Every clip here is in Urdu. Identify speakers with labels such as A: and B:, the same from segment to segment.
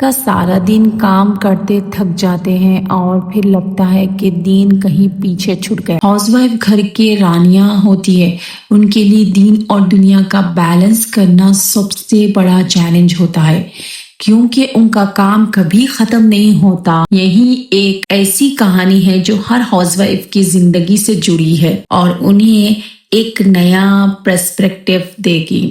A: کا سارا دن کام کرتے تھک جاتے ہیں اور پھر لگتا ہے کہ دین کہیں پیچھے چھوٹ گئے۔ ہاؤس وائف گھر کے رانیاں ہوتی ہے، ان کے لیے دین اور دنیا کا بیلنس کرنا سب سے بڑا چیلنج ہوتا ہے، کیونکہ ان کا کام کبھی ختم نہیں ہوتا۔ یہی ایک ایسی کہانی ہے جو ہر ہاؤس وائف کی زندگی سے جڑی ہے اور انہیں ایک نیا پرسپیکٹیو دے گی،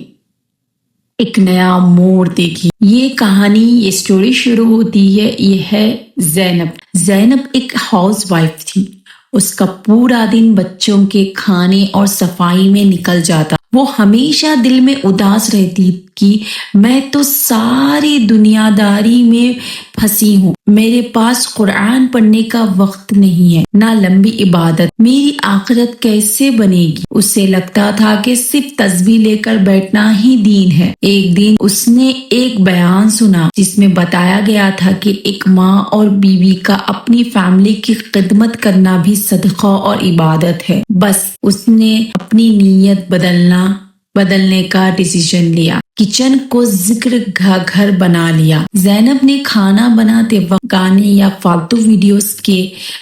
A: ایک نیا موڑ دے گی۔ یہ کہانی، یہ سٹوری شروع ہوتی ہے، یہ ہے زینب ایک ہاؤس وائف تھی۔ اس کا پورا دن بچوں کے کھانے اور صفائی میں نکل جاتا۔ وہ ہمیشہ دل میں اداس رہتی کہ میں تو ساری دنیا داری میں پھنسی ہوں، میرے پاس قرآن پڑھنے کا وقت نہیں ہے، نہ لمبی عبادت، میری آخرت کیسے بنے گی؟ اسے لگتا تھا کہ صرف تسبیح لے کر بیٹھنا ہی دین ہے۔ ایک دن اس نے ایک بیان سنا جس میں بتایا گیا تھا کہ ایک ماں اور بیوی کا اپنی فیملی کی خدمت کرنا بھی صدقہ اور عبادت ہے۔ بس اس نے اپنی نیت بدلنے کا ڈیسیژن لیا، کچن کو ذکر گھر بنا لیا۔ زینب نے کھانا بناتے وقت گانے یا فالتو ویڈیوز کے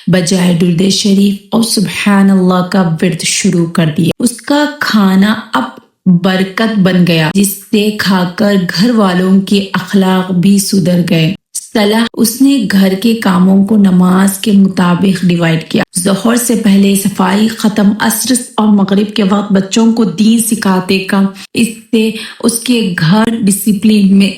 A: بجائے درود شریف اور سبحان اللہ کا ورد شروع کر دیا۔ اس کا کھانا اب برکت بن گیا، جس سے کھا کر گھر والوں کے اخلاق بھی سدھر گئے۔ اس نے گھر کے کاموں کو نماز کے مطابق ڈیوائیڈ کیا۔ ظہر سے پہلے صفائی ختم، عصر اور مغرب کے وقت بچوں کو دین سکھاتے کام، اس سے اس کے گھر ڈسپلن میں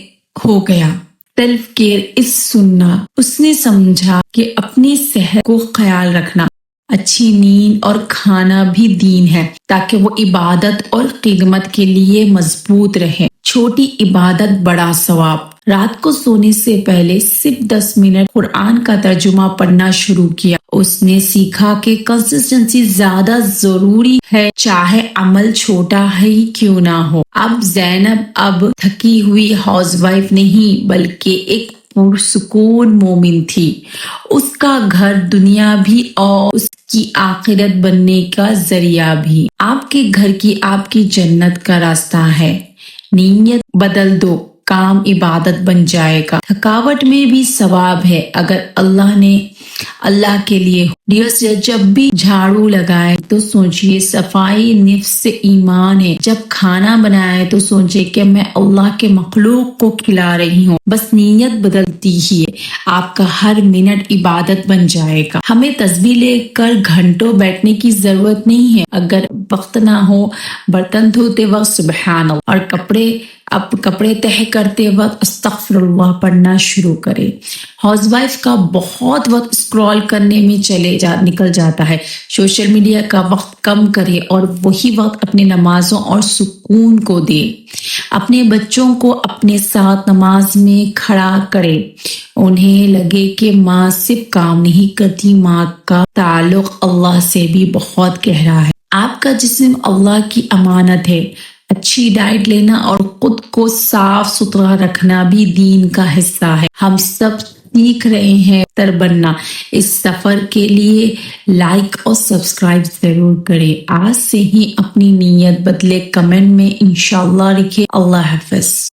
A: ہو گیا۔ سیلف کیئر اس سننا، اس نے سمجھا کہ اپنی صحت کو خیال رکھنا، اچھی نیند اور کھانا بھی دین ہے، تاکہ وہ عبادت اور خدمت کے لیے مضبوط رہے۔ چھوٹی عبادت بڑا ثواب۔ رات کو سونے سے پہلے صرف 10 منٹ قرآن کا ترجمہ پڑھنا شروع کیا۔ اس نے سیکھا کہ کنسسٹنسی زیادہ ضروری ہے، چاہے عمل چھوٹا ہی کیوں نہ ہو۔ اب زینب تھکی ہوئی ہاؤس وائف نہیں، بلکہ ایک پرسکون مومن تھی۔ اس کا گھر دنیا بھی اور اس کی آخرت بننے کا ذریعہ بھی۔ آپ کے گھر کی آپ کی جنت کا راستہ ہے۔ نیت بدل دو، کام عبادت بن جائے گا۔ تھکاوٹ میں بھی ثواب ہے اگر اللہ کے لیے ہو۔ جب بھی جھاڑو لگائے تو سوچئے صفائی نفس سے ایمان ہے۔ جب کھانا بنائے تو سوچے کہ میں اللہ کے مخلوق کو کھلا رہی ہوں۔ بس نیت بدلتی ہی ہے، آپ کا ہر منٹ عبادت بن جائے گا۔ ہمیں تسبیح لے کر گھنٹوں بیٹھنے کی ضرورت نہیں ہے۔ اگر وقت نہ ہو، برتن دھوتے وقت سبحان اللہ اور کپڑے تہہ کرتے وقت استغفر اللہ پڑھنا شروع کرے۔ ہاؤس وائف کا بہت وقت اسکرول کرنے میں نکل جاتا ہے۔ سوشل میڈیا کا وقت کم کرے اور وہی وقت اپنے نمازوں اور سکون کو دے۔ اپنے بچوں کو اپنے ساتھ نماز میں کھڑا کرے۔ انہیں لگے کہ ماں صرف کام نہیں کرتی، ماں کا تعلق اللہ سے بھی بہت گہرا ہے۔ آپ کا جسم اللہ کی امانت ہے۔ اچھی ڈائٹ لینا اور خود کو صاف ستھرا رکھنا بھی دین کا حصہ ہے۔ ہم سب سیکھ رہے ہیں بہتر بننا۔ اس سفر کے لیے لائک اور سبسکرائب ضرور کریں۔ آج سے ہی اپنی نیت بدلے، کمنٹ میں انشاءاللہ لکھیں۔ اللہ حافظ۔